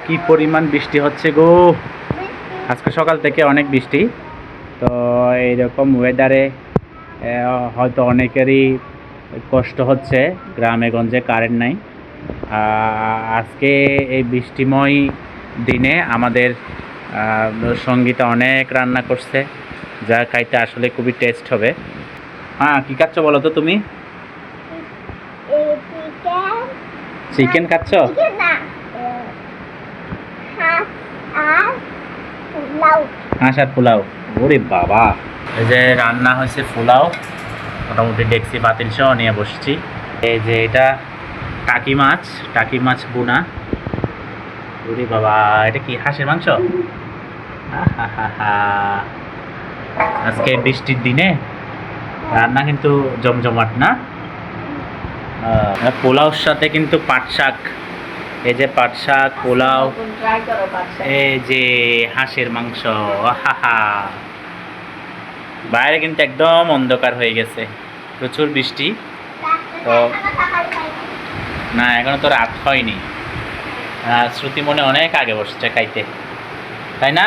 কি পরিমাণ বৃষ্টি হচ্ছে গো, আজকে সকাল থেকে অনেক বৃষ্টি। তো এইরকম ওয়েদারে হয়তো অনেকেরই কষ্ট হচ্ছে, গ্রামে গঞ্জে কারেন্ট নাই। আজকে এই বৃষ্টিময় দিনে আমাদের সঙ্গীতা অনেক রান্না করছে, যা খাইতে আসলে খুবই টেস্ট হবে। হ্যাঁ, কী খাচ্ছ বলো তো তুমি? চিকেন খাচ্ছ? হাঁস আর পোলাও। ওরে বাবা, এই যে রান্না হয়েছে পোলাও, মোটামুটি ডেক্সি পাতিল সহ নিয়ে বসছি। এই যে এটা টাকি মাছ বোনা। ওরে বাবা, এটা কি হাঁসের মাংস? আজকে বৃষ্টির দিনে রান্না কিন্তু জমজমাট না। পোলাওর সাথে কিন্তু পাট শাক, এই যে পাট শাক, পোলাও, এই যে হাঁসের মাংস। বাইরে কিন্তু একদম অন্ধকার হয়ে গেছে, প্রচুর বৃষ্টি। তো না, এখনো তো রাত হয়নি। শ্রুতি মনে অনেক আগে বসছে খাইতে, তাই না?